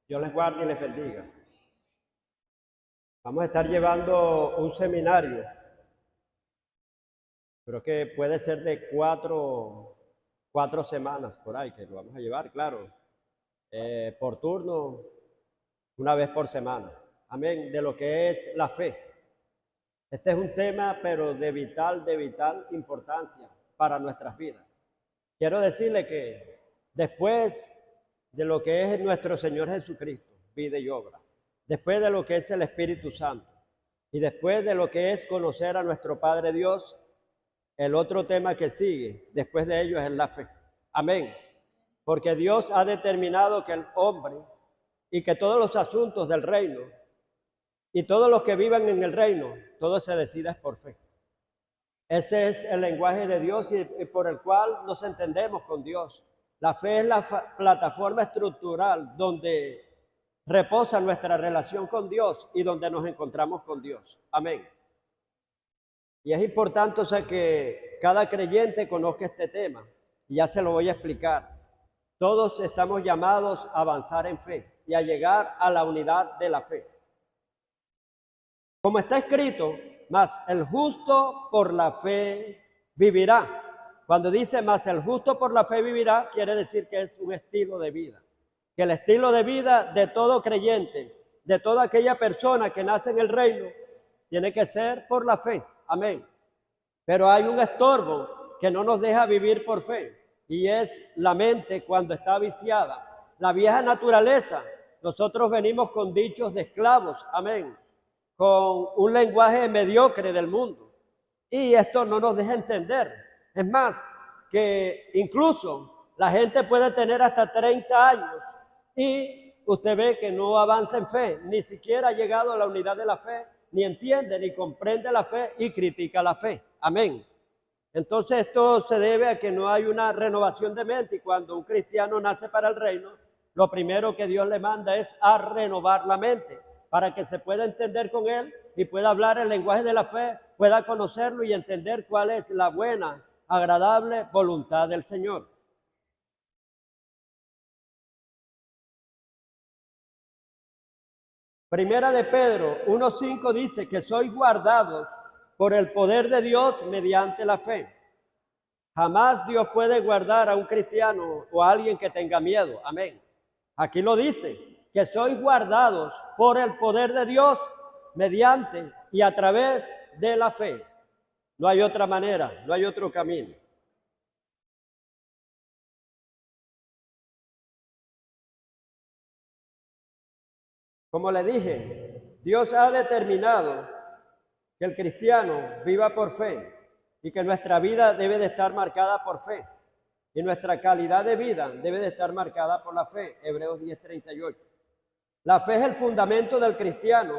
Dios les guarde y les bendiga. Vamos a estar llevando un seminario, creo que puede ser de cuatro semanas por ahí, que lo vamos a llevar, claro, por turno, una vez por semana. Amén, de lo que es la fe. Este es un tema, pero de vital importancia para nuestras vidas. Quiero decirle que después de lo que es nuestro Señor Jesucristo, vida y obra, después de lo que es el Espíritu Santo y después de lo que es conocer a nuestro Padre Dios, el otro tema que sigue después de ello es la fe. Amén. Porque Dios ha determinado que el hombre y que todos los asuntos del reino y todos los que vivan en el reino, todo se decide por fe. Ese es el lenguaje de Dios y por el cual nos entendemos con Dios. La fe es la plataforma estructural donde reposa nuestra relación con Dios y donde nos encontramos con Dios. Amén. Y es importante, o sea, que cada creyente conozca este tema. Y ya se lo voy a explicar. Todos estamos llamados a avanzar en fe y a llegar a la unidad de la fe. Como está escrito, mas el justo por la fe vivirá. Cuando dice mas el justo por la fe vivirá, quiere decir que es un estilo de vida. Que el estilo de vida de todo creyente, de toda aquella persona que nace en el reino, tiene que ser por la fe. Amén. Pero hay un estorbo que no nos deja vivir por fe, y es la mente cuando está viciada. La vieja naturaleza, nosotros venimos con dichos de esclavos. Amén. Con un lenguaje mediocre del mundo. Y esto no nos deja entender. Es más, que incluso la gente puede tener hasta 30 años y usted ve que no avanza en fe, ni siquiera ha llegado a la unidad de la fe, ni entiende, ni comprende la fe y critica la fe. Amén. Entonces esto se debe a que no hay una renovación de mente, y cuando un cristiano nace para el reino, lo primero que Dios le manda es a renovar la mente, para que se pueda entender con él y pueda hablar el lenguaje de la fe, pueda conocerlo y entender cuál es la buena, agradable voluntad del Señor. Primera de Pedro 1:5 dice que sois guardados por el poder de Dios mediante la fe. Jamás Dios puede guardar a un cristiano o a alguien que tenga miedo. Amén. Aquí lo dice, que sois guardados por el poder de Dios mediante y a través de la fe. No hay otra manera, no hay otro camino. Como le dije, Dios ha determinado que el cristiano viva por fe y que nuestra vida debe de estar marcada por fe. Y nuestra calidad de vida debe de estar marcada por la fe. Hebreos 10:38. La fe es el fundamento del cristiano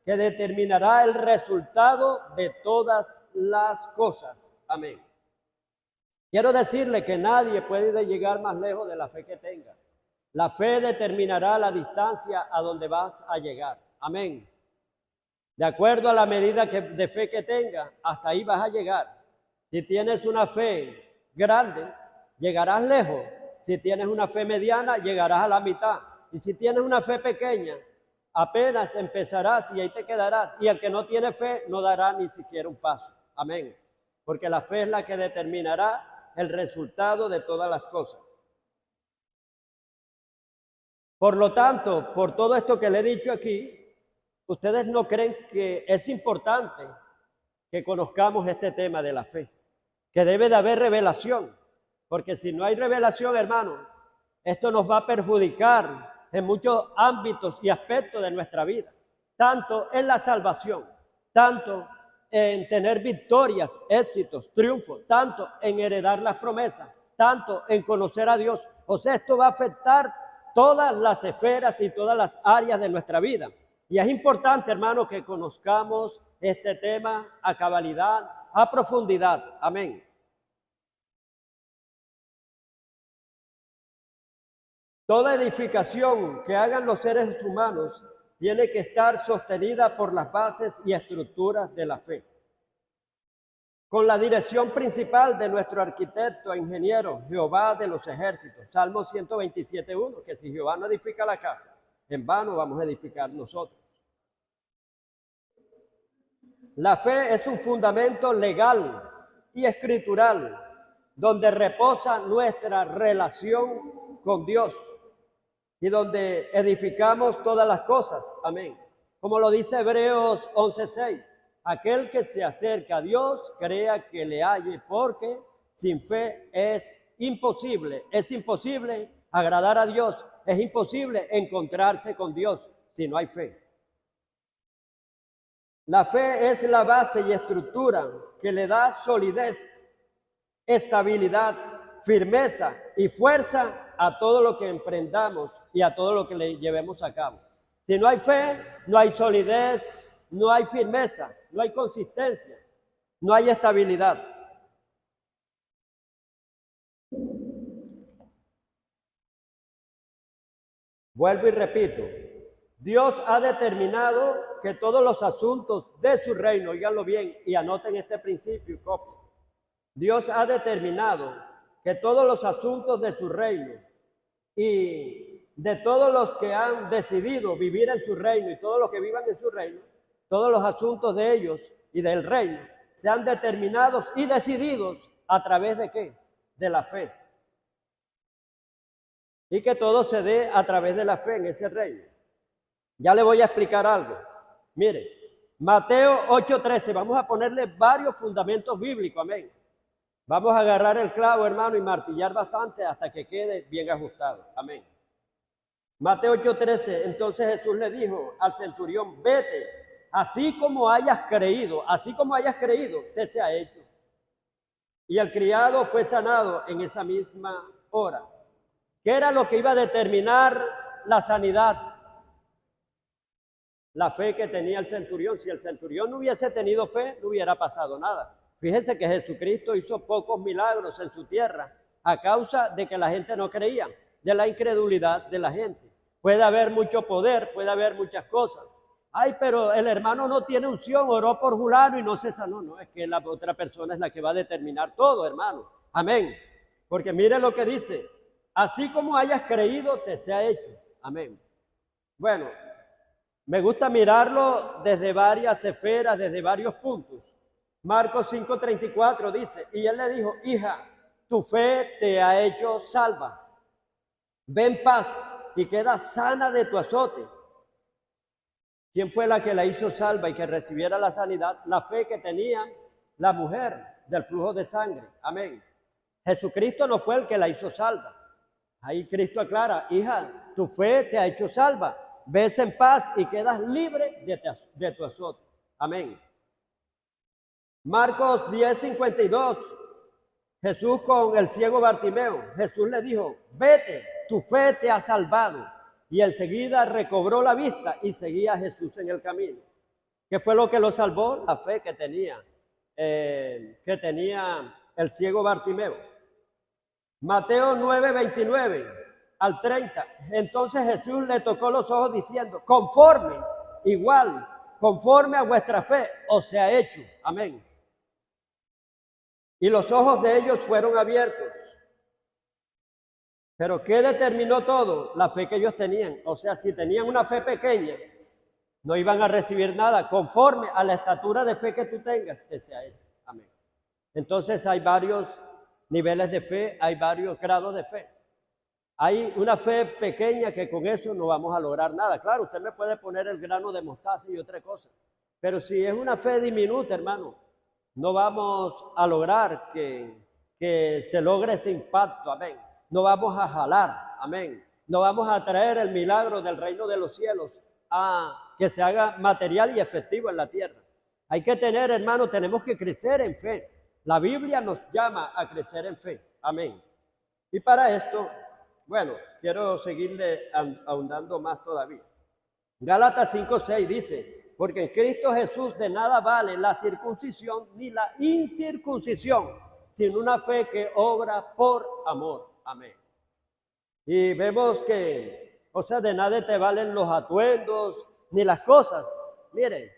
que determinará el resultado de todas las cosas. Amén. Quiero decirle que nadie puede llegar más lejos de la fe que tenga. La fe determinará la distancia a donde vas a llegar. Amén. De acuerdo a la medida de fe que tenga, hasta ahí vas a llegar. Si tienes una fe grande, llegarás lejos. Si tienes una fe mediana, llegarás a la mitad. Y si tienes una fe pequeña, apenas empezarás y ahí te quedarás. Y el que no tiene fe no dará ni siquiera un paso. Amén. Porque la fe es la que determinará el resultado de todas las cosas. Por lo tanto, por todo esto que le he dicho aquí, ¿ustedes no creen que es importante que conozcamos este tema de la fe? Que debe de haber revelación. Porque si no hay revelación, hermano, esto nos va a perjudicar en muchos ámbitos y aspectos de nuestra vida. Tanto en la salvación, tanto en tener victorias, éxitos, triunfos, tanto en heredar las promesas, tanto en conocer a Dios. O sea, esto va a afectar todas las esferas y todas las áreas de nuestra vida. Y es importante, hermano, que conozcamos este tema a cabalidad, a profundidad. Amén. Toda edificación que hagan los seres humanos tiene que estar sostenida por las bases y estructuras de la fe, con la dirección principal de nuestro arquitecto e ingeniero, Jehová de los ejércitos. Salmo 127:1, que si Jehová no edifica la casa, en vano vamos a edificar nosotros. La fe es un fundamento legal y escritural donde reposa nuestra relación con Dios y donde edificamos todas las cosas. Amén. Como lo dice Hebreos 11:6, aquel que se acerca a Dios crea que le halle, porque sin fe es imposible agradar a Dios, es imposible encontrarse con Dios si no hay fe. La fe es la base y estructura que le da solidez, estabilidad, firmeza y fuerza a todo lo que emprendamos y a todo lo que le llevemos a cabo. Si no hay fe, no hay solidez, no hay firmeza, no hay consistencia, no hay estabilidad. Vuelvo y repito, Dios ha determinado que todos los asuntos de su reino, oíganlo bien y anoten este principio y copien. Dios ha determinado que todos los asuntos de su reino y de todos los que han decidido vivir en su reino y todos los que vivan en su reino, todos los asuntos de ellos y del reino sean determinados y decididos a través de ¿qué? De la fe. Y que todo se dé a través de la fe en ese reino. Ya le voy a explicar algo. Mire, Mateo 8:13, vamos a ponerle varios fundamentos bíblicos, amén. Vamos a agarrar el clavo, hermano, y martillar bastante hasta que quede bien ajustado, amén. Mateo 8:13, entonces Jesús le dijo al centurión, vete, así como hayas creído, te sea hecho. Y el criado fue sanado en esa misma hora. ¿Qué era lo que iba a determinar la sanidad? La fe que tenía el centurión. Si el centurión no hubiese tenido fe, no hubiera pasado nada. Fíjese que Jesucristo hizo pocos milagros en su tierra a causa de que la gente no creía, de la incredulidad de la gente. Puede haber mucho poder, puede haber muchas cosas. Ay, pero el hermano no tiene unción, oró por fulano y no se sanó. No, es que la otra persona es la que va a determinar todo, hermano. Amén. Porque mire lo que dice. Así como hayas creído, te sea hecho. Amén. Bueno, me gusta mirarlo desde varias esferas, desde varios puntos. Marcos 5:34 dice, y él le dijo, hija, tu fe te ha hecho salva. Ve en paz y queda sana de tu azote. ¿Quién fue la que la hizo salva y que recibiera la sanidad? La fe que tenía la mujer del flujo de sangre. Amén. Jesucristo no fue el que la hizo salva. Ahí Cristo aclara, hija, tu fe te ha hecho salva. Ves en paz y quedas libre de tu azote. Amén. Marcos 10:52. Jesús con el ciego Bartimeo. Jesús le dijo, vete, tu fe te ha salvado. Y enseguida recobró la vista y seguía a Jesús en el camino. ¿Qué fue lo que lo salvó? La fe que tenía el ciego Bartimeo. Mateo 9:29 al 30. Entonces Jesús le tocó los ojos diciendo, conforme a vuestra fe os sea hecho. Amén. Y los ojos de ellos fueron abiertos. Pero ¿qué determinó todo? La fe que ellos tenían. O sea, si tenían una fe pequeña, no iban a recibir nada. Conforme a la estatura de fe que tú tengas, te sea hecho. Amén. Entonces hay varios niveles de fe, hay varios grados de fe. Hay una fe pequeña que con eso no vamos a lograr nada. Claro, usted me puede poner el grano de mostaza y otra cosa. Pero si es una fe diminuta, hermano, no vamos a lograr que se logre ese impacto. Amén. No vamos a jalar. Amén. No vamos a traer el milagro del reino de los cielos a que se haga material y efectivo en la tierra. Hay que tener, hermano, tenemos que crecer en fe. La Biblia nos llama a crecer en fe. Amén. Y para esto, bueno, quiero seguirle ahondando más todavía. Gálatas 5:6 dice, porque en Cristo Jesús de nada vale la circuncisión ni la incircuncisión, sino una fe que obra por amor. Amén. Y vemos que, o sea, de nada te valen los atuendos ni las cosas. Miren,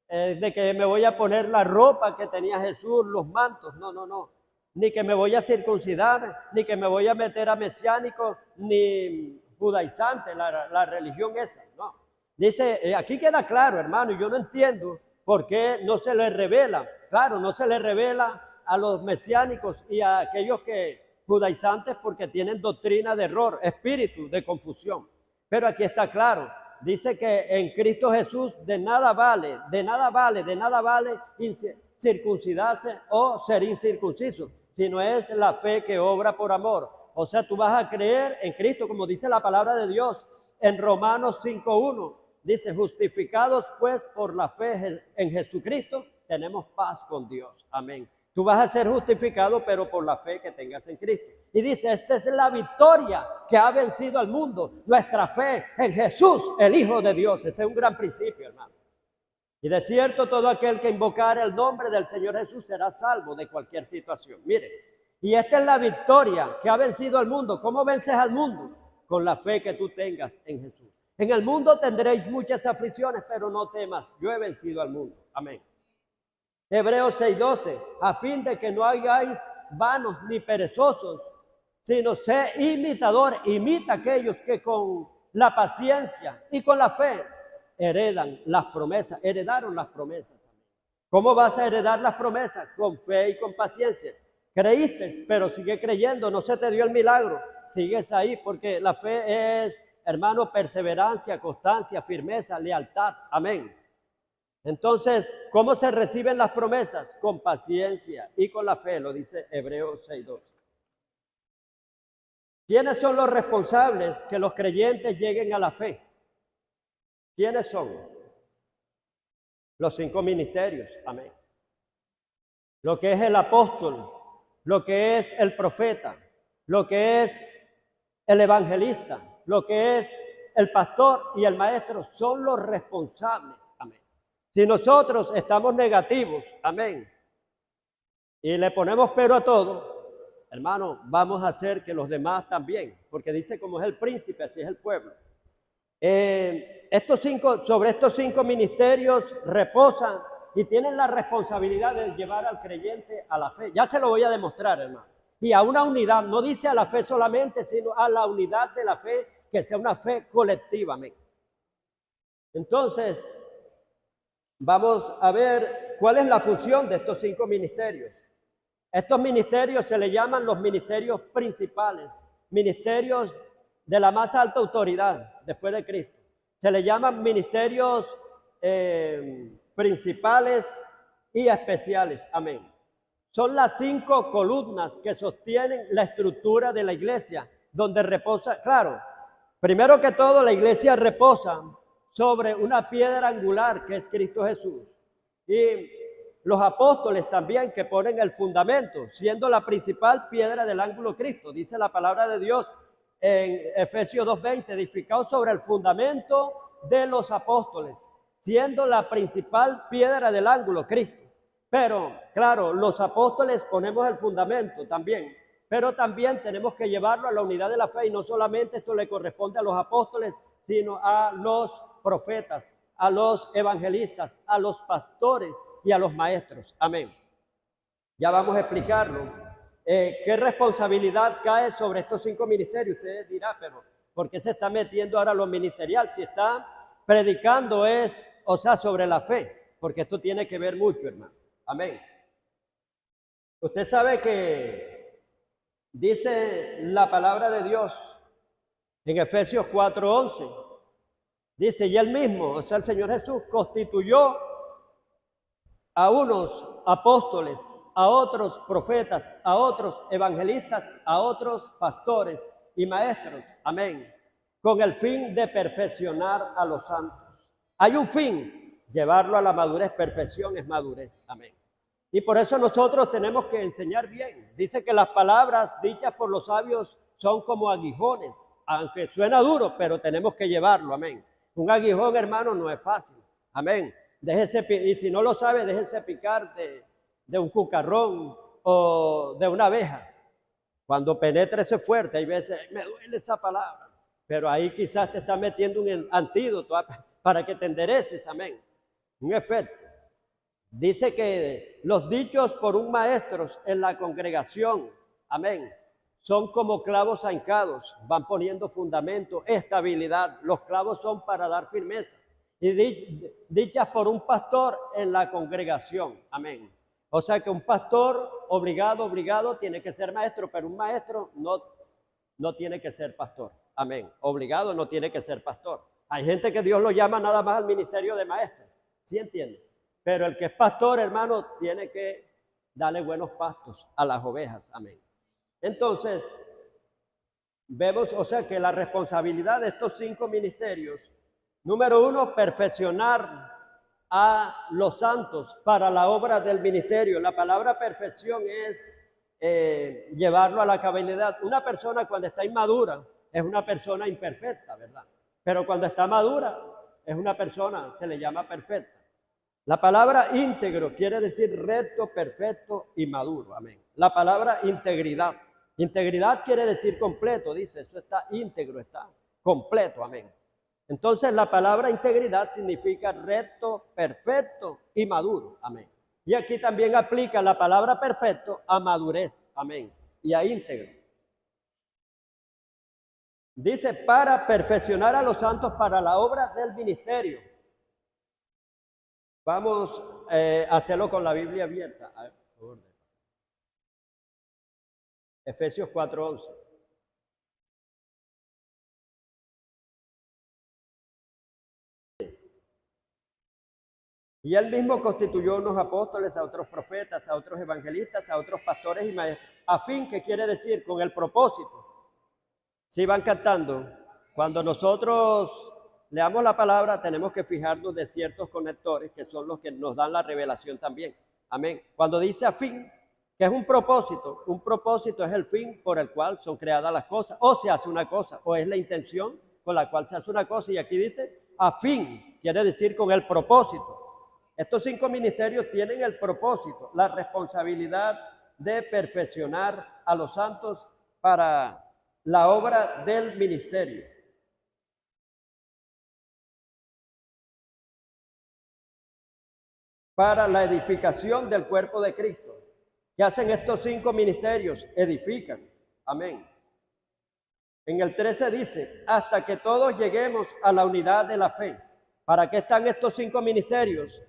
de que me voy a poner la ropa que tenía Jesús, los mantos, no. Ni que me voy a circuncidar, ni que me voy a meter a mesiánico, ni judaizante, la religión esa, no. Dice, aquí queda claro, hermano, y yo no entiendo por qué no se le revela. Claro, no se le revela a los mesiánicos y a aquellos que judaizantes porque tienen doctrina de error, espíritu de confusión. Pero aquí está claro, dice que en Cristo Jesús de nada vale circuncidarse o ser incircunciso, sino es la fe que obra por amor. O sea, tú vas a creer en Cristo, como dice la palabra de Dios en Romanos 5:1. Dice, justificados pues por la fe en Jesucristo, tenemos paz con Dios. Amén. Tú vas a ser justificado, pero por la fe que tengas en Cristo. Y dice, esta es la victoria que ha vencido al mundo, nuestra fe en Jesús, el Hijo de Dios. Ese es un gran principio, hermano. Y de cierto, todo aquel que invocara el nombre del Señor Jesús será salvo de cualquier situación. Mire, y esta es la victoria que ha vencido al mundo. ¿Cómo vences al mundo? Con la fe que tú tengas en Jesús. En el mundo tendréis muchas aflicciones, pero no temas, yo he vencido al mundo. Amén. Hebreos 6:12, a fin de que no hagáis vanos ni perezosos, sino sé imitador, imita a aquellos que con la paciencia y con la fe heredaron las promesas. ¿Cómo vas a heredar las promesas? Con fe y con paciencia. Creíste, pero sigue creyendo, no se te dio el milagro, sigues ahí, porque la fe es, hermano, perseverancia, constancia, firmeza, lealtad. Amén. Entonces, ¿cómo se reciben las promesas? Con paciencia y con la fe, lo dice Hebreos 6:12. ¿Quiénes son los responsables que los creyentes lleguen a la fe? ¿Quiénes son? Los 5 ministerios. Amén. Lo que es el apóstol, lo que es el profeta, lo que es el evangelista, lo que es el pastor y el maestro son los responsables. Amén. Si nosotros estamos negativos, amén, y le ponemos pero a todo, hermano, vamos a hacer que los demás también, porque dice como es el príncipe, así es el pueblo. Sobre estos 5 ministerios reposan y tienen la responsabilidad de llevar al creyente a la fe. Ya se lo voy a demostrar, hermano. Y a una unidad, no dice a la fe solamente, sino a la unidad de la fe, que sea una fe colectiva. Amén. Entonces, vamos a ver cuál es la función de estos 5 ministerios. Estos ministerios se le llaman los ministerios principales, ministerios de la más alta autoridad después de Cristo. Se le llaman ministerios principales y especiales. Amén. Son las 5 columnas que sostienen la estructura de la iglesia, donde reposa, claro, primero que todo la iglesia reposa sobre una piedra angular que es Cristo Jesús. Y los apóstoles también que ponen el fundamento, siendo la principal piedra del ángulo Cristo. Dice la palabra de Dios en Efesios 2:20, edificados sobre el fundamento de los apóstoles, siendo la principal piedra del ángulo Cristo. Pero, claro, los apóstoles ponemos el fundamento también, pero también tenemos que llevarlo a la unidad de la fe, y no solamente esto le corresponde a los apóstoles, sino a los profetas, a los evangelistas, a los pastores y a los maestros. Amén. Ya vamos a explicarlo. ¿Qué responsabilidad cae sobre estos 5 ministerios? Ustedes dirán, pero ¿por qué se está metiendo ahora lo ministerial? Si está predicando sobre la fe, porque esto tiene que ver mucho, hermano. Amén. Usted sabe que dice la palabra de Dios en Efesios 4:11. Dice, y él mismo, o sea, el Señor Jesús, constituyó a unos apóstoles, a otros profetas, a otros evangelistas, a otros pastores y maestros. Amén. Con el fin de perfeccionar a los santos. Hay un fin, llevarlo a la madurez. Perfección es madurez. Amén. Y por eso nosotros tenemos que enseñar bien. Dice que las palabras dichas por los sabios son como aguijones, aunque suena duro, pero tenemos que llevarlo. Amén. Un aguijón, hermano, no es fácil. Amén. Y si no lo sabe, déjese picar de un cucarrón o de una abeja. Cuando penetra ese fuerte, hay veces, me duele esa palabra. Pero ahí quizás te está metiendo un antídoto para que te endereces. Amén. Un efecto. Dice que los dichos por un maestro en la congregación, amén, son como clavos ahincados, van poniendo fundamento, estabilidad. Los clavos son para dar firmeza y dichas por un pastor en la congregación. Amén. O sea que un pastor obligado tiene que ser maestro, pero un maestro no tiene que ser pastor. Amén. Obligado no tiene que ser pastor. Hay gente que Dios lo llama nada más al ministerio de maestro. ¿Sí entiende? Pero el que es pastor, hermano, tiene que darle buenos pastos a las ovejas. Amén. Entonces, vemos, o sea, que la responsabilidad de estos 5 ministerios, número 1, perfeccionar a los santos para la obra del ministerio. La palabra perfección es llevarlo a la cabalidad. Una persona cuando está inmadura es una persona imperfecta, ¿verdad? Pero cuando está madura es una persona, se le llama perfecta. La palabra íntegro quiere decir recto, perfecto y maduro. Amén. La palabra integridad. Integridad quiere decir completo, dice, eso está íntegro, está completo. Amén. Entonces la palabra integridad significa recto, perfecto y maduro. Amén. Y aquí también aplica la palabra perfecto a madurez. Amén. Y a íntegro. Dice, para perfeccionar a los santos para la obra del ministerio. Vamos a hacerlo con la Biblia abierta. A ver, por favor. Efesios 4:11. Y él mismo constituyó unos apóstoles, a otros profetas, a otros evangelistas, a otros pastores y maestros. A fin, ¿qué quiere decir? Con el propósito. Si van cantando, cuando nosotros leamos la palabra, tenemos que fijarnos de ciertos conectores que son los que nos dan la revelación también. Amén. Cuando dice a fin, que es un propósito es el fin por el cual son creadas las cosas, o se hace una cosa, o es la intención con la cual se hace una cosa, y aquí dice a fin, quiere decir con el propósito. Estos 5 ministerios tienen el propósito, la responsabilidad de perfeccionar a los santos para la obra del ministerio. Para la edificación del cuerpo de Cristo. ¿Qué hacen estos 5 ministerios? Edifican. Amén. En el 13 dice, hasta que todos lleguemos a la unidad de la fe. ¿Para qué están estos 5 ministerios?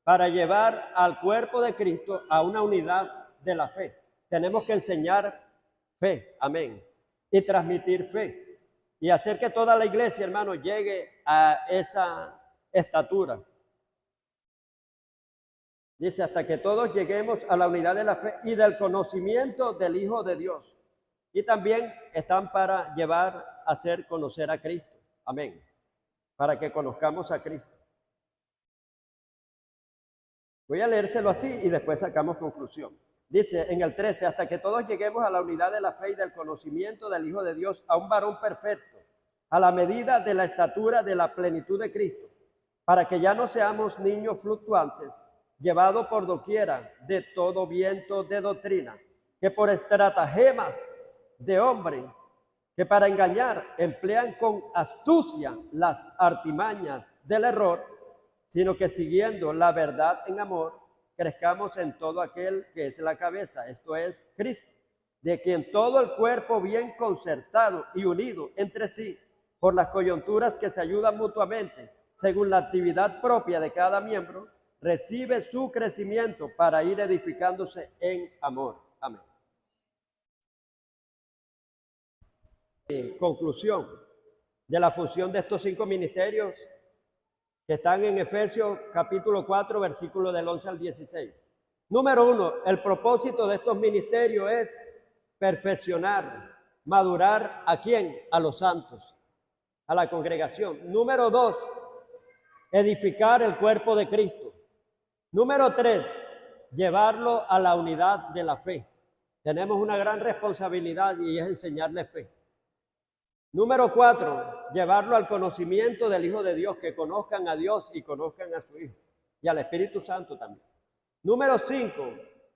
Para llevar al cuerpo de Cristo a una unidad de la fe. Tenemos que enseñar fe. Amén. Y transmitir fe. Y hacer que toda la iglesia, hermano, llegue a esa estatura. Dice, hasta que todos lleguemos a la unidad de la fe y del conocimiento del Hijo de Dios. Y también están para llevar a hacer conocer a Cristo. Amén. Para que conozcamos a Cristo. Voy a leérselo así y después sacamos conclusión. Dice en el 13, hasta que todos lleguemos a la unidad de la fe y del conocimiento del Hijo de Dios, a un varón perfecto, a la medida de la estatura de la plenitud de Cristo, para que ya no seamos niños fluctuantes, llevados por doquiera de todo viento de doctrina, que por estratagemas de hombre, que para engañar emplean con astucia las artimañas del error, sino que siguiendo la verdad en amor, crezcamos en todo aquel que es la cabeza, esto es Cristo, de quien todo el cuerpo bien concertado y unido entre sí, por las coyunturas que se ayudan mutuamente, según la actividad propia de cada miembro, recibe su crecimiento para ir edificándose en amor. Amén. Conclusión de la función de estos 5 ministerios que están en Efesios capítulo 4, versículo del 11 al 16. Número 1, el propósito de estos ministerios es perfeccionar, madurar ¿a quién? A los santos, a la congregación. Número 2, edificar el cuerpo de Cristo. Número 3, llevarlo a la unidad de la fe. Tenemos una gran responsabilidad y es enseñarle fe. Número 4, llevarlo al conocimiento del Hijo de Dios, que conozcan a Dios y conozcan a su Hijo y al Espíritu Santo también. Número 5,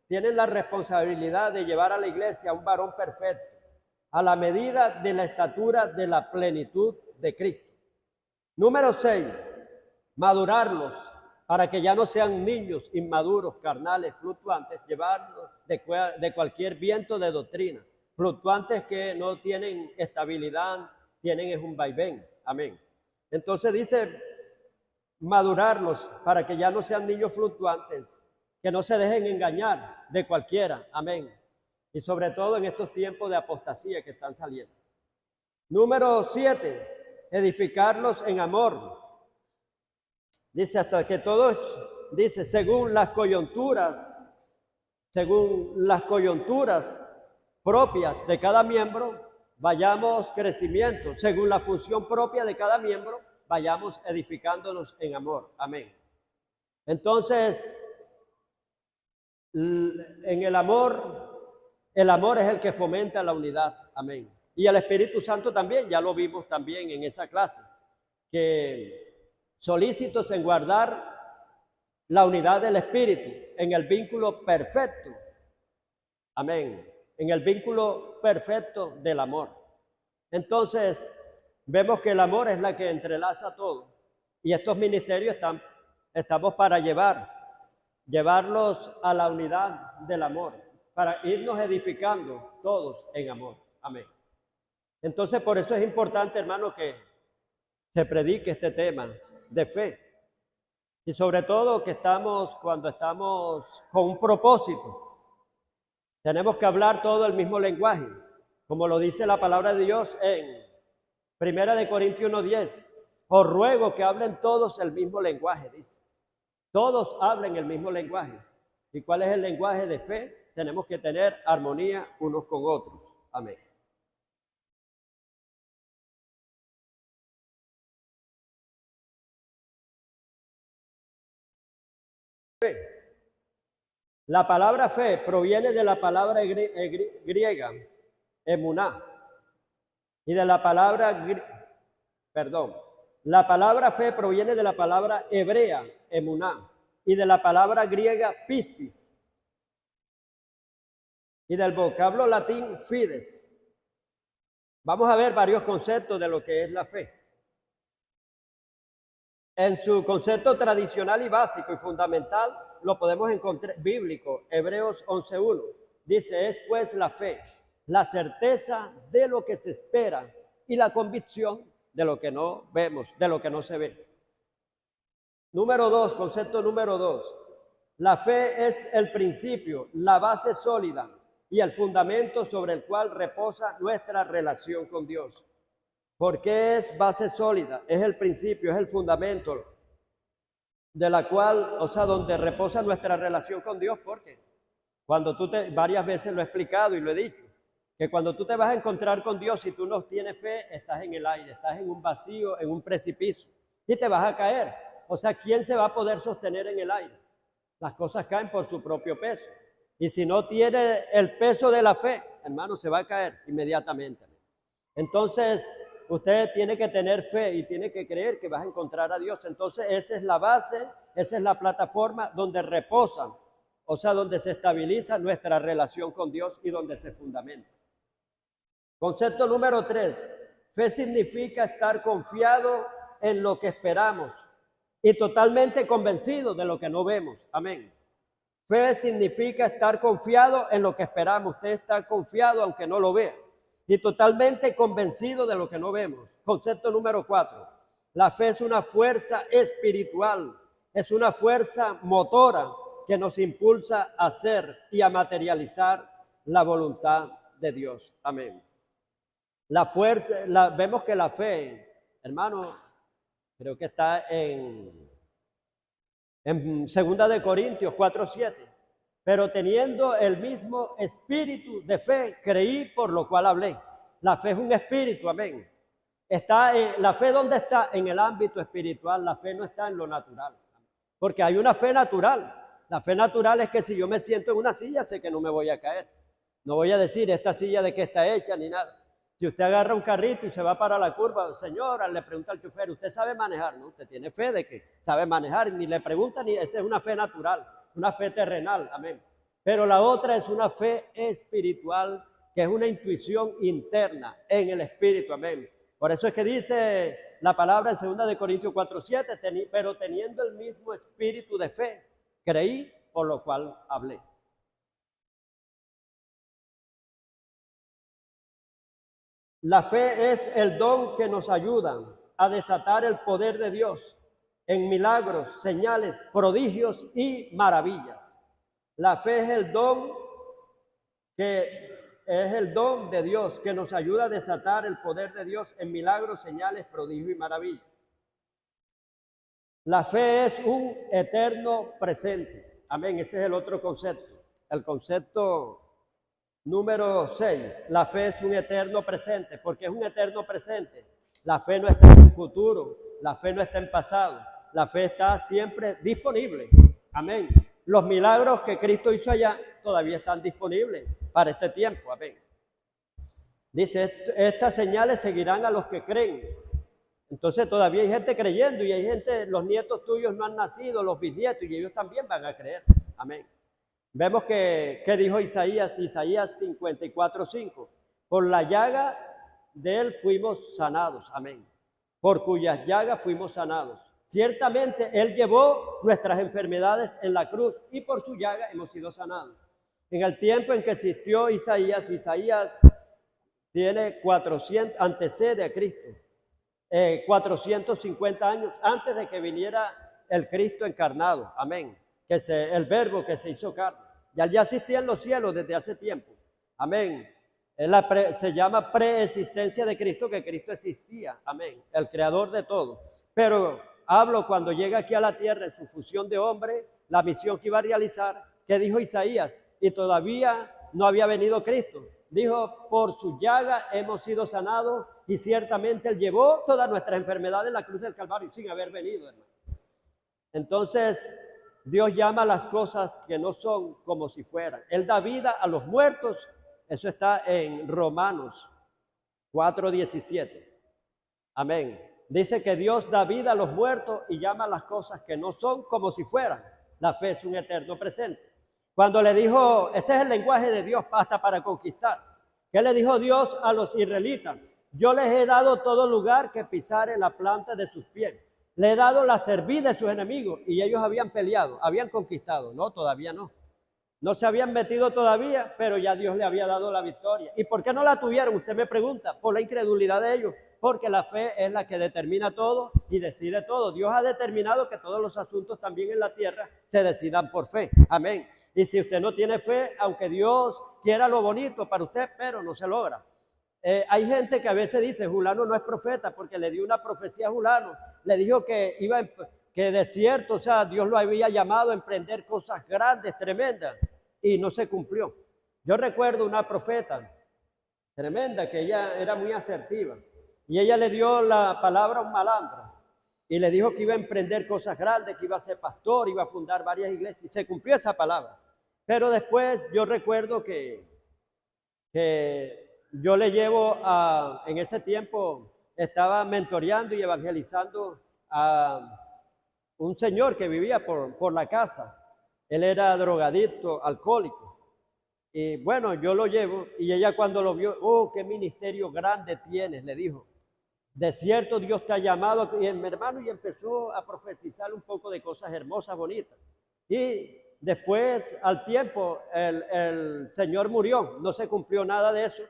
tienen la responsabilidad de llevar a la iglesia a un varón perfecto, a la medida de la estatura de la plenitud de Cristo. Número 6, madurarlos para que ya no sean niños inmaduros, carnales, fluctuantes, llevarlos de cualquier viento de doctrina, fluctuantes que no tienen estabilidad, tienen es un vaivén. Amén. Entonces dice madurarlos para que ya no sean niños fluctuantes, que no se dejen engañar de cualquiera. Amén. Y sobre todo en estos tiempos de apostasía que están saliendo. Número 7, edificarlos en amor. Dice hasta que todos, dice, según las coyunturas propias de cada miembro, vayamos crecimiento. Según la función propia de cada miembro, vayamos edificándonos en amor. Amén. Entonces, en el amor es el que fomenta la unidad. Amén. Y el Espíritu Santo también, ya lo vimos también en esa clase, que solícitos en guardar la unidad del Espíritu en el vínculo perfecto. Amén. En el vínculo perfecto del amor. Entonces, vemos que el amor es la que entrelaza todo. Y estos ministerios estamos para llevarlos a la unidad del amor, para irnos edificando todos en amor. Amén. Entonces, por eso es importante, hermano, que se predique este tema de fe. Y sobre todo que cuando estamos con un propósito, tenemos que hablar todo el mismo lenguaje, como lo dice la palabra de Dios en 1 Corintios 1:10. Os ruego que hablen todos el mismo lenguaje, dice. Todos hablen el mismo lenguaje. ¿Y cuál es el lenguaje de fe? Tenemos que tener armonía unos con otros. Amén. La palabra fe proviene de la palabra griega, emuná, y de la palabra, la palabra fe proviene de la palabra hebrea, emuná, y de la palabra griega, pistis, y del vocablo latín, fides. Vamos a ver varios conceptos de lo que es la fe. En su concepto tradicional y básico y fundamental, lo podemos encontrar bíblico, Hebreos 11:1. Dice, es pues la fe, la certeza de lo que se espera y la convicción de lo que no vemos, de lo que no se ve. Número 2, concepto número 2. La fe es el principio, la base sólida y el fundamento sobre el cual reposa nuestra relación con Dios. ¿Por qué es base sólida? Es el principio, es el fundamento de la cual, o sea, donde reposa nuestra relación con Dios, porque cuando varias veces lo he explicado y lo he dicho, que cuando tú te vas a encontrar con Dios, si tú no tienes fe, estás en el aire, estás en un vacío, en un precipicio, y te vas a caer. O sea, ¿quién se va a poder sostener en el aire? Las cosas caen por su propio peso. Y si no tiene el peso de la fe, hermano, se va a caer inmediatamente. Entonces, usted tiene que tener fe y tiene que creer que vas a encontrar a Dios. Entonces, esa es la base, esa es la plataforma donde reposan, o sea, donde se estabiliza nuestra relación con Dios y donde se fundamenta. Concepto número 3. Fe significa estar confiado en lo que esperamos y totalmente convencido de lo que no vemos. Amén. Fe significa estar confiado en lo que esperamos. Usted está confiado aunque no lo vea. Y totalmente convencido de lo que no vemos. Concepto número 4. La fe es una fuerza espiritual. Es una fuerza motora que nos impulsa a hacer y a materializar la voluntad de Dios. Amén. La fuerza, vemos que la fe, hermano, creo que está en 2 Corintios 4:7. Pero teniendo el mismo espíritu de fe, creí, por lo cual hablé. La fe es un espíritu, amén. La fe, ¿dónde está? En el ámbito espiritual. La fe no está en lo natural. Porque hay una fe natural. La fe natural es que si yo me siento en una silla, sé que no me voy a caer. No voy a decir esta silla de qué está hecha ni nada. Si usted agarra un carrito y se va para la curva, señora, le pregunta al chofer, ¿usted sabe manejar? No, usted tiene fe de que sabe manejar, ni le pregunta, ni esa es una fe natural, una fe terrenal, amén. Pero la otra es una fe espiritual, que es una intuición interna en el espíritu, amén. Por eso es que dice la palabra en 2 Corintios 4:7, pero teniendo el mismo espíritu de fe, creí, por lo cual hablé. La fe es el don que nos ayuda a desatar el poder de Dios en milagros, señales, prodigios y maravillas. La fe es el don de Dios que nos ayuda a desatar el poder de Dios en milagros, señales, prodigios y maravillas. La fe es un eterno presente. Amén. Ese es el otro concepto. El concepto número 6. La fe es un eterno presente. ¿Por qué es un eterno presente? La fe no está en un futuro. La fe no está en pasado. La fe está siempre disponible. Amén. Los milagros que Cristo hizo allá todavía están disponibles para este tiempo. Amén. Dice, estas señales seguirán a los que creen. Entonces todavía hay gente creyendo y hay gente, los nietos tuyos no han nacido, los bisnietos, y ellos también van a creer. Amén. Vemos que dijo Isaías 54:5. Por la llaga de él fuimos sanados. Amén. Por cuyas llagas fuimos sanados. Ciertamente él llevó nuestras enfermedades en la cruz y por su llaga hemos sido sanados. En el tiempo en que existió Isaías tiene 400, antecede a Cristo. 450 años antes de que viniera el Cristo encarnado, amén, el verbo que se hizo carne. Ya existía en los cielos desde hace tiempo, amén. Se llama preexistencia de Cristo, que Cristo existía, amén, el creador de todo. Pero hablo cuando llega aquí a la tierra en su fusión de hombre, la misión que iba a realizar, que dijo Isaías, y todavía no había venido Cristo. Dijo, por su llaga hemos sido sanados y ciertamente él llevó todas nuestras enfermedades en la cruz del Calvario sin haber venido, hermano. Entonces, Dios llama a las cosas que no son como si fueran. Él da vida a los muertos. Eso está en Romanos 4:17. Amén. Dice que Dios da vida a los muertos y llama a las cosas que no son como si fueran. La fe es un eterno presente. Cuando le dijo, ese es el lenguaje de Dios hasta para conquistar. ¿Qué le dijo Dios a los israelitas? Yo les he dado todo lugar que pisare la planta de sus pies. Le he dado la cerviz de sus enemigos y ellos habían peleado, habían conquistado. No, todavía no. No se habían metido todavía, pero ya Dios le había dado la victoria. ¿Y por qué no la tuvieron? Usted me pregunta, por la incredulidad de ellos. Porque la fe es la que determina todo y decide todo. Dios ha determinado que todos los asuntos también en la tierra se decidan por fe. Amén. Y si usted no tiene fe, aunque Dios quiera lo bonito para usted, pero no se logra. Hay gente que a veces dice, Julano no es profeta porque le dio una profecía a Julano. Le dijo que que de cierto, o sea, Dios lo había llamado a emprender cosas grandes, tremendas, y no se cumplió. Yo recuerdo una profeta tremenda que ella era muy asertiva. Y ella le dio la palabra a un malandro y le dijo que iba a emprender cosas grandes, que iba a ser pastor, iba a fundar varias iglesias, y se cumplió esa palabra. Pero después yo recuerdo que yo le llevo en ese tiempo estaba mentoreando y evangelizando a un señor que vivía por la casa. Él era drogadicto, alcohólico. Y bueno, yo lo llevo y ella cuando lo vio, oh, qué ministerio grande tienes, le dijo. De cierto Dios te ha llamado, y mi hermano, y empezó a profetizar un poco de cosas hermosas, bonitas. Y después, al tiempo, el Señor murió, no se cumplió nada de eso.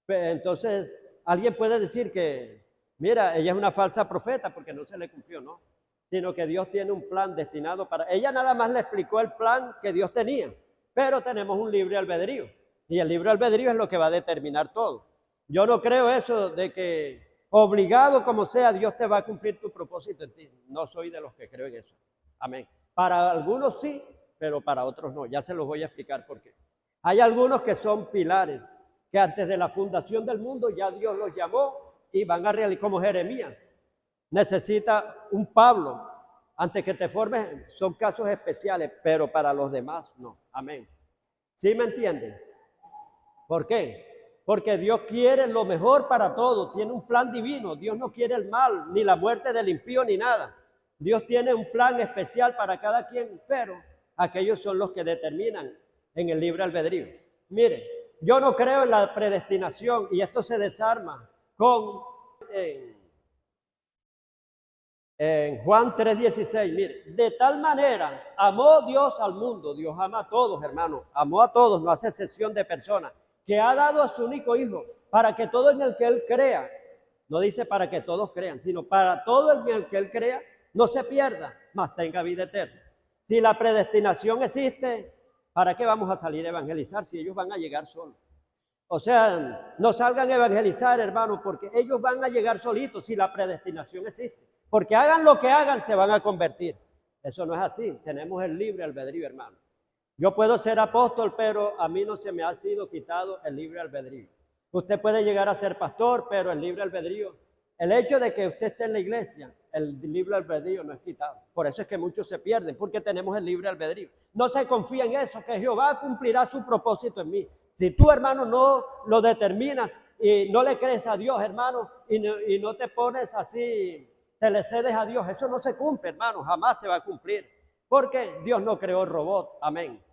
Entonces, alguien puede decir que, mira, ella es una falsa profeta porque no se le cumplió, ¿no? Sino que Dios tiene un plan destinado para... Ella nada más le explicó el plan que Dios tenía, pero tenemos un libre albedrío. Y el libre albedrío es lo que va a determinar todo. Yo no creo eso de que obligado como sea, Dios te va a cumplir tu propósito en ti. No soy de los que creo en eso. Amén. Para algunos sí, pero para otros no. Ya se los voy a explicar por qué. Hay algunos que son pilares, que antes de la fundación del mundo ya Dios los llamó y van a realizar, como Jeremías. Necesita un Pablo. Antes que te formes, son casos especiales, pero para los demás no. Amén. ¿Sí me entienden? ¿Por qué? Porque Dios quiere lo mejor para todos, tiene un plan divino. Dios no quiere el mal, ni la muerte del impío, ni nada. Dios tiene un plan especial para cada quien, pero aquellos son los que determinan en el libre albedrío. Mire, yo no creo en la predestinación y esto se desarma con en Juan 3:16. Mire, de tal manera amó Dios al mundo. Dios ama a todos, hermanos, amó a todos, no hace excepción de personas, que ha dado a su único hijo, para que todo en el que Él crea, no dice para que todos crean, sino para todo en el que Él crea, no se pierda, mas tenga vida eterna. Si la predestinación existe, ¿para qué vamos a salir a evangelizar si ellos van a llegar solos? O sea, no salgan a evangelizar, hermanos, porque ellos van a llegar solitos si la predestinación existe. Porque hagan lo que hagan, se van a convertir. Eso no es así. Tenemos el libre albedrío, hermano. Yo puedo ser apóstol, pero a mí no se me ha sido quitado el libre albedrío. Usted puede llegar a ser pastor, pero el libre albedrío, el hecho de que usted esté en la iglesia, el libre albedrío no es quitado. Por eso es que muchos se pierden, porque tenemos el libre albedrío. No se confía en eso, que Jehová cumplirá su propósito en mí. Si tú, hermano, no lo determinas y no le crees a Dios, hermano, y no te pones así, te le cedes a Dios, eso no se cumple, hermano, jamás se va a cumplir. Porque Dios no creó robot, amén.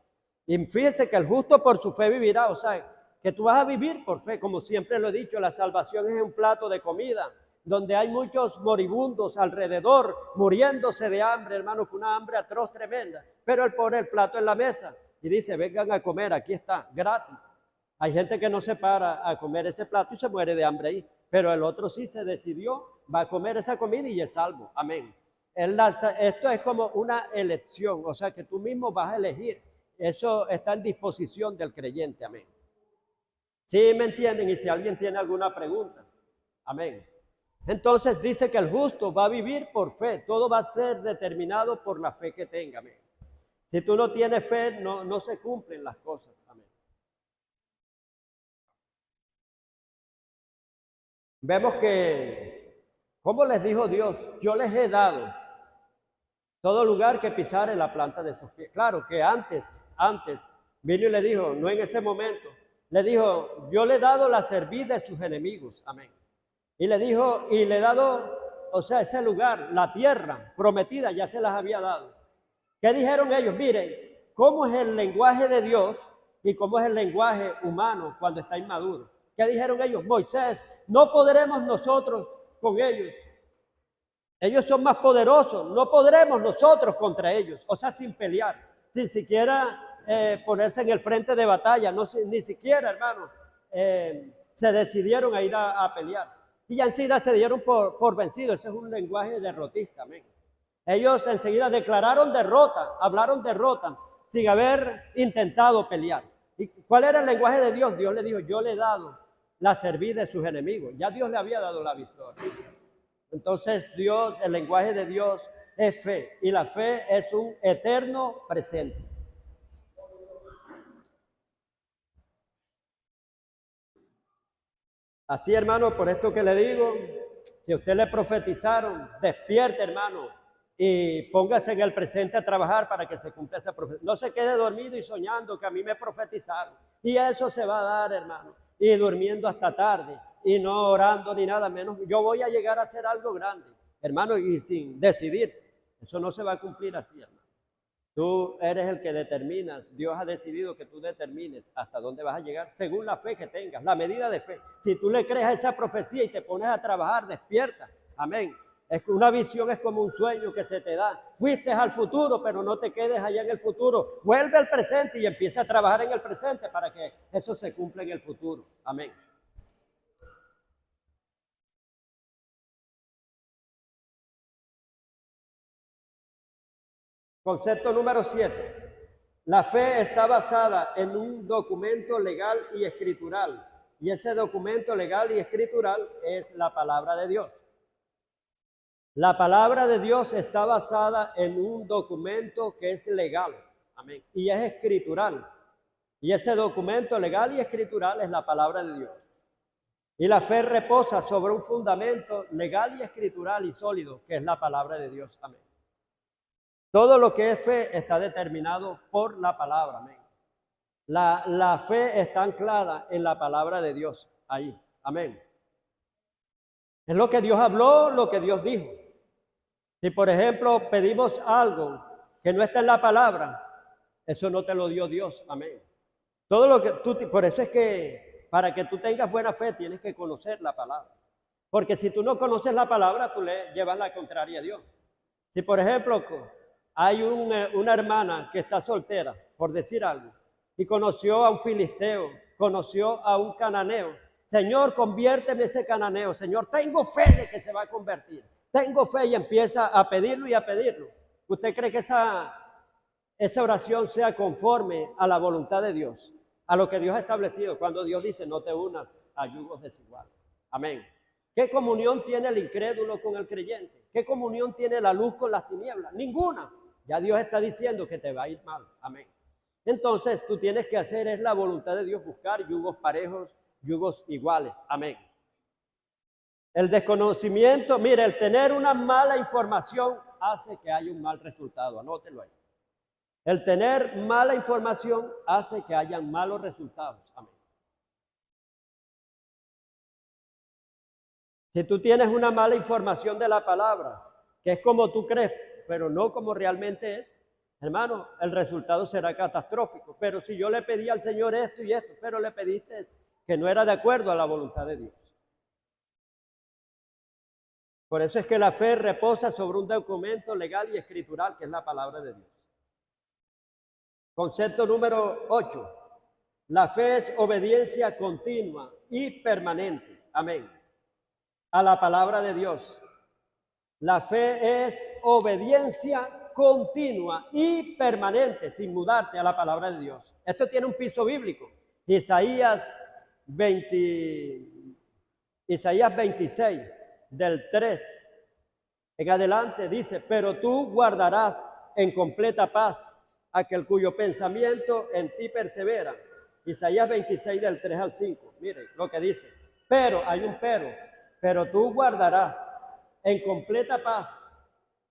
Y fíjese que el justo por su fe vivirá, o sea, que tú vas a vivir por fe, como siempre lo he dicho, la salvación es un plato de comida, donde hay muchos moribundos alrededor, muriéndose de hambre, hermano, con una hambre atroz tremenda, pero Él pone el plato en la mesa y dice, vengan a comer, aquí está, gratis. Hay gente que no se para a comer ese plato y se muere de hambre ahí, pero el otro sí se decidió, va a comer esa comida y es salvo, amén. Esto es como una elección, o sea, que tú mismo vas a elegir. Eso está en disposición del creyente, amén. ¿Sí me entienden? Y si alguien tiene alguna pregunta, amén. Entonces dice que el justo va a vivir por fe, todo va a ser determinado por la fe que tenga, amén. Si tú no tienes fe, no se cumplen las cosas, amén. Vemos que, ¿cómo les dijo Dios? Yo les he dado todo lugar que pisare la planta de sus pies. Claro que antes vino y le dijo, no en ese momento, le dijo, yo le he dado la cerviz de sus enemigos, amén. Y le dijo, y le he dado, o sea, ese lugar, la tierra prometida, ya se las había dado. ¿Qué dijeron ellos? Miren, ¿cómo es el lenguaje de Dios y cómo es el lenguaje humano cuando está inmaduro? ¿Qué dijeron ellos? Moisés, no podremos nosotros con ellos. Ellos son más poderosos, no podremos nosotros contra ellos, o sea, sin pelear, sin siquiera ponerse en el frente de batalla, ni siquiera, hermano, se decidieron a ir a pelear. Y ya enseguida se dieron por vencidos, ese es un lenguaje derrotista, amén. Ellos enseguida declararon derrota, hablaron derrota, sin haber intentado pelear. ¿Y cuál era el lenguaje de Dios? Dios le dijo, yo le he dado la cerviz de sus enemigos, ya Dios le había dado la victoria. Entonces Dios, el lenguaje de Dios es fe y la fe es un eterno presente. Así, hermano, por esto que le digo, si a usted le profetizaron, despierte, hermano, y póngase en el presente a trabajar para que se cumpla esa profecía. No se quede dormido y soñando que a mí me profetizaron. Y eso se va a dar, hermano, y durmiendo hasta tarde y no orando ni nada menos. Yo voy a llegar a hacer algo grande, hermano, y sin decidirse. Eso no se va a cumplir así, hermano. Tú eres el que determinas. Dios ha decidido que tú determines hasta dónde vas a llegar según la fe que tengas, la medida de fe. Si tú le crees a esa profecía y te pones a trabajar, despierta. Amén. Es que una visión es como un sueño que se te da. Fuiste al futuro, pero no te quedes allá en el futuro. Vuelve al presente y empieza a trabajar en el presente para que eso se cumpla en el futuro. Amén. Concepto número 7. La fe está basada en un documento legal y escritural. Y ese documento legal y escritural es la palabra de Dios. La palabra de Dios está basada en un documento que es legal. Amén. Y es escritural. Y ese documento legal y escritural es la palabra de Dios. Y la fe reposa sobre un fundamento legal y escritural y sólido, que es la palabra de Dios. Amén. Todo lo que es fe está determinado por la palabra, amén. La fe está anclada en la palabra de Dios, ahí, amén. Es lo que Dios habló, lo que Dios dijo. Si, por ejemplo, pedimos algo que no está en la palabra, eso no te lo dio Dios, amén. Todo lo que por eso es que para que tú tengas buena fe tienes que conocer la palabra. Porque si tú no conoces la palabra, tú le llevas la contraria a Dios. Si, por ejemplo, hay una hermana que está soltera, por decir algo, y conoció a un filisteo, conoció a un cananeo, Señor, conviérteme ese cananeo. Señor, tengo fe de que se va a convertir. Tengo fe y empieza a pedirlo y a pedirlo. ¿Usted cree que esa oración sea conforme a la voluntad de Dios? A lo que Dios ha establecido. Cuando Dios dice, no te unas a yugos desiguales. Amén. ¿Qué comunión tiene el incrédulo con el creyente? ¿Qué comunión tiene la luz con las tinieblas? Ninguna. Ya Dios está diciendo que te va a ir mal. Amén. Entonces tú tienes que hacer es la voluntad de Dios, buscar yugos parejos, yugos iguales. Amén. El desconocimiento, mire, el tener una mala información hace que haya un mal resultado. Anótelo ahí. El tener mala información hace que hayan malos resultados. Amén. Si tú tienes una mala información de la palabra, que es como tú crees, pero no como realmente es, hermano, el resultado será catastrófico. Pero si yo le pedí al Señor esto y esto, pero le pediste que no era de acuerdo a la voluntad de Dios. Por eso es que la fe reposa sobre un documento legal y escritural, que es la palabra de Dios. Concepto número 8. La fe es obediencia continua y permanente. Amén. A la palabra de Dios. La fe es obediencia continua y permanente, sin mudarte a la palabra de Dios. Esto tiene un piso bíblico. Isaías 26, del 3 en adelante, dice, pero tú guardarás en completa paz aquel cuyo pensamiento en ti persevera. Isaías 26, del 3 al 5. Mire lo que dice. Pero, hay un pero tú guardarás en completa paz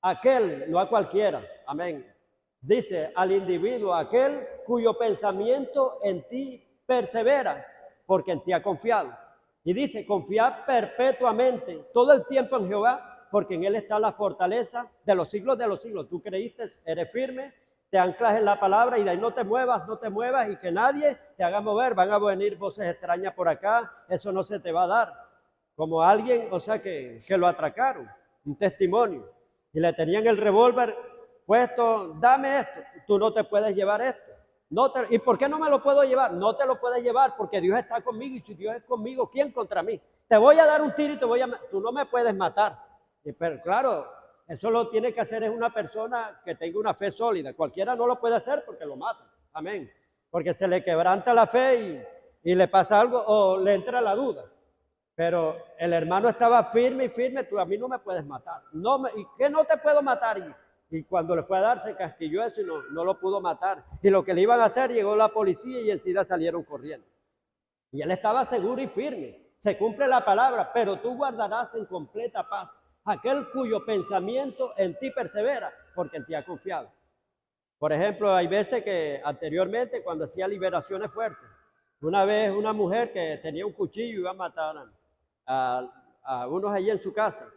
aquel, no a cualquiera, amén. Dice al individuo, aquel cuyo pensamiento en ti persevera, porque en ti ha confiado. Y dice, confiad perpetuamente, todo el tiempo en Jehová, porque en él está la fortaleza de los siglos de los siglos. Tú creíste, eres firme, te anclas en la palabra y de ahí no te muevas y que nadie te haga mover. Van a venir voces extrañas por acá, eso no se te va a dar. Como alguien, o sea, que lo atracaron, un testimonio, y le tenían el revólver puesto, dame esto, tú no te puedes llevar esto. ¿Y por qué no me lo puedo llevar? No te lo puedes llevar porque Dios está conmigo, y si Dios es conmigo, ¿quién contra mí? Te voy a dar un tiro y tú no me puedes matar. Pero claro, eso lo tiene que hacer es una persona que tenga una fe sólida. Cualquiera no lo puede hacer porque lo mata. Amén. Porque se le quebranta la fe y le pasa algo o le entra la duda. Pero el hermano estaba firme y firme, tú a mí no me puedes matar. ¿Y qué no te puedo matar? Y cuando le fue a dar, se casquilló eso y no lo pudo matar. Y lo que le iban a hacer, llegó la policía y enseguida salieron corriendo. Y él estaba seguro y firme. Se cumple la palabra, pero tú guardarás en completa paz aquel cuyo pensamiento en ti persevera, porque en ti ha confiado. Por ejemplo, hay veces que anteriormente, cuando hacía liberaciones fuertes, una vez una mujer que tenía un cuchillo iba a matar a unos allí en su casa.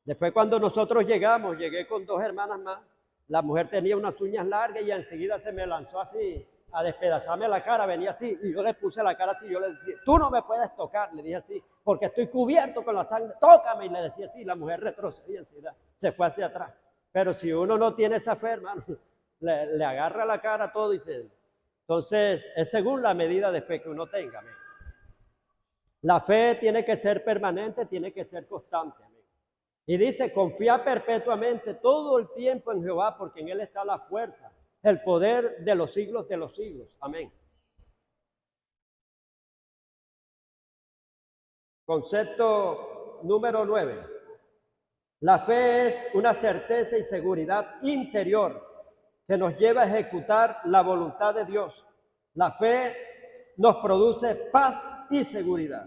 Después cuando nosotros llegué con 2 hermanas más, la mujer tenía unas uñas largas y enseguida se me lanzó así a despedazarme la cara, venía así y yo le puse la cara así, yo le decía, tú no me puedes tocar, le dije así, porque estoy cubierto con la sangre, tócame, y le decía así, la mujer retrocedía enseguida, se fue hacia atrás. Pero si uno no tiene esa fe, hermano, le agarra la cara todo y se... Entonces, es según la medida de fe que uno tenga. Amén. La fe tiene que ser permanente, tiene que ser constante. Amén. Y dice, confía perpetuamente todo el tiempo en Jehová, porque en él está la fuerza, el poder de los siglos de los siglos. Amén. Concepto número 9. La fe es una certeza y seguridad interior que nos lleva a ejecutar la voluntad de Dios. La fe nos produce paz y seguridad.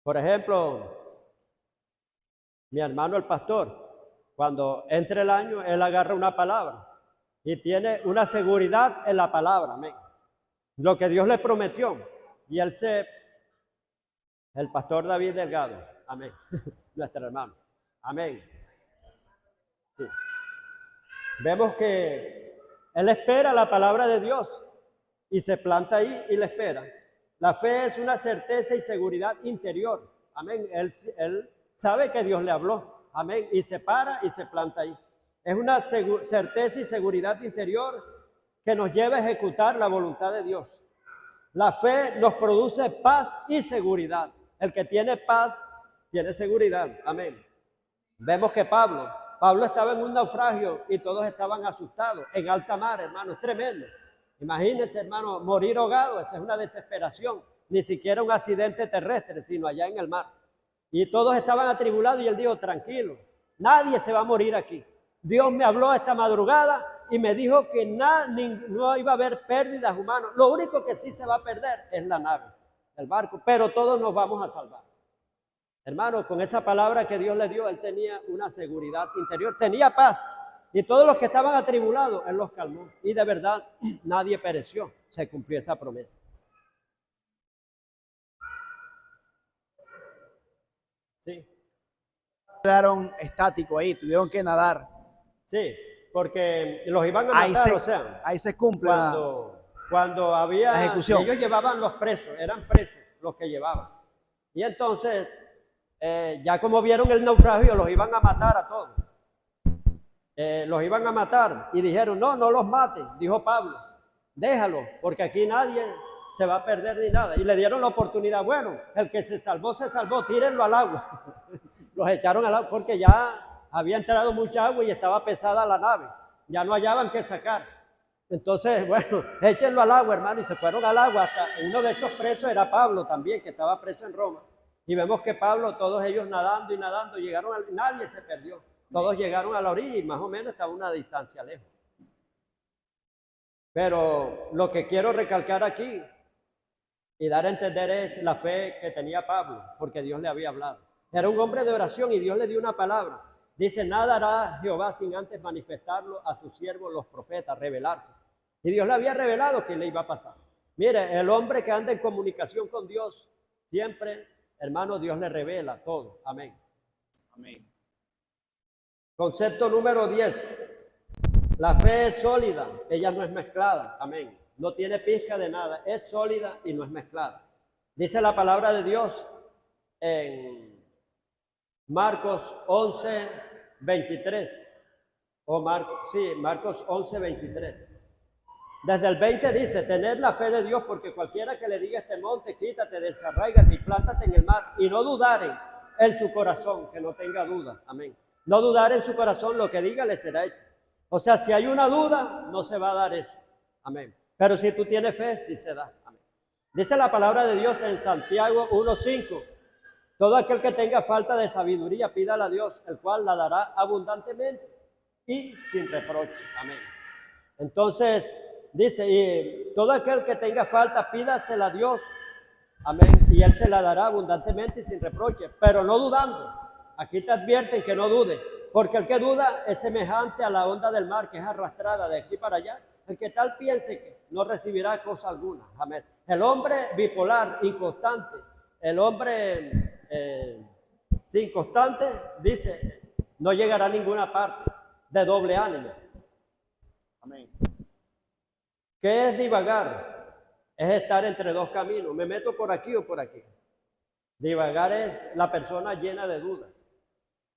Por ejemplo, mi hermano el pastor, cuando entre el año, él agarra una palabra y tiene una seguridad en la palabra, amén. Lo que Dios le prometió. Y el pastor David Delgado, amén, nuestro hermano, amén. Sí. Vemos que él espera la palabra de Dios y se planta ahí y la espera. La fe es una certeza y seguridad interior, amén. Él sabe que Dios le habló, amén, y se para y se planta ahí. Es una certeza y seguridad interior que nos lleva a ejecutar la voluntad de Dios. La fe nos produce paz y seguridad. El que tiene paz, tiene seguridad. Amén. Vemos que Pablo estaba en un naufragio y todos estaban asustados, en alta mar, hermano, es tremendo. Imagínense, hermano, morir ahogado, esa es una desesperación. Ni siquiera un accidente terrestre, sino allá en el mar. Y todos estaban atribulados y él dijo, tranquilo, nadie se va a morir aquí. Dios me habló esta madrugada y me dijo que no iba a haber pérdidas humanas. Lo único que sí se va a perder es la nave, el barco, pero todos nos vamos a salvar. Hermano, con esa palabra que Dios le dio, él tenía una seguridad interior, tenía paz. Y todos los que estaban atribulados, él los calmó. Y de verdad, nadie pereció. Se cumplió esa promesa. Sí. Quedaron estáticos ahí, tuvieron que nadar. Sí, porque los iban a matar, o sea. Ahí se cumple cuando había la ejecución. Ellos llevaban los presos, eran presos los que llevaban. Y entonces, ya como vieron el naufragio, los iban a matar a todos. Los iban a matar y dijeron, no los maten, dijo Pablo, déjalo, porque aquí nadie se va a perder ni nada. Y le dieron la oportunidad, bueno, el que se salvó, tírenlo al agua. Los echaron al agua porque ya había entrado mucha agua y estaba pesada la nave, ya no hallaban qué sacar. Entonces, bueno, échenlo al agua, hermano, y se fueron al agua. Hasta uno de esos presos era Pablo también, que estaba preso en Roma. Y vemos que Pablo, todos ellos nadando y nadando, nadie se perdió. Todos llegaron a la orilla y más o menos estaba a una distancia lejos. Pero lo que quiero recalcar aquí y dar a entender es la fe que tenía Pablo, porque Dios le había hablado. Era un hombre de oración y Dios le dio una palabra. Dice, nada hará Jehová sin antes manifestarlo a sus siervos los profetas, revelarse. Y Dios le había revelado que le iba a pasar. Mire, el hombre que anda en comunicación con Dios, siempre, hermano, Dios le revela todo. Amén. Amén. Concepto número 10. La fe es sólida, ella no es mezclada. Amén. No tiene pizca de nada, es sólida y no es mezclada. Dice la palabra de Dios en Marcos 11, 23. Marcos 11, 23. Desde el 20 dice, tener la fe de Dios, porque cualquiera que le diga a este monte, quítate, desarráigate y plántate en el mar, y no dudaren en su corazón, que no tenga duda. Amén. No dudar en su corazón, lo que diga le será hecho. O sea, si hay una duda, no se va a dar eso. Amén. Pero si tú tienes fe, sí se da. Amén. Dice la palabra de Dios en Santiago 1:5. Todo aquel que tenga falta de sabiduría, pídala a Dios, el cual la dará abundantemente y sin reproche. Amén. Entonces, dice, y todo aquel que tenga falta, pídasela a Dios. Amén. Y Él se la dará abundantemente y sin reproche, pero no dudando. Aquí te advierten que no dude, porque el que duda es semejante a la onda del mar que es arrastrada de aquí para allá. El que tal piense que no recibirá cosa alguna. Amén. El hombre bipolar, inconstante, el hombre inconstante, dice, no llegará a ninguna parte, de doble ánimo. Amén. ¿Qué es divagar? Es estar entre dos caminos. ¿Me meto por aquí o por aquí? Divagar es la persona llena de dudas.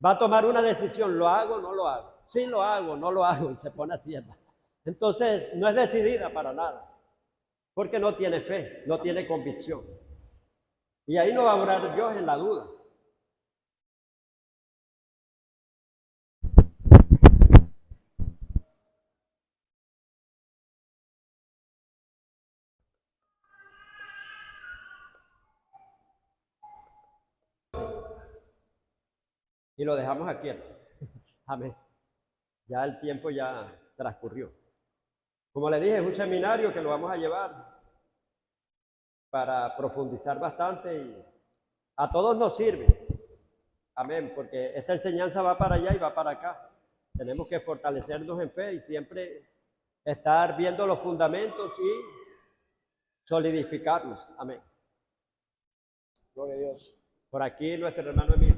Va a tomar una decisión, ¿lo hago o no lo hago? Sí lo hago, no lo hago, y se pone así. Entonces, no es decidida para nada, porque no tiene fe, no tiene convicción. Y ahí no va a orar Dios en la duda. Y lo dejamos aquí. Amén. Ya el tiempo ya transcurrió. Como le dije, es un seminario que lo vamos a llevar para profundizar bastante y a todos nos sirve. Amén, porque esta enseñanza va para allá y va para acá. Tenemos que fortalecernos en fe y siempre estar viendo los fundamentos y solidificarnos. Amén. Gloria a Dios. Por aquí nuestro hermano Emilio.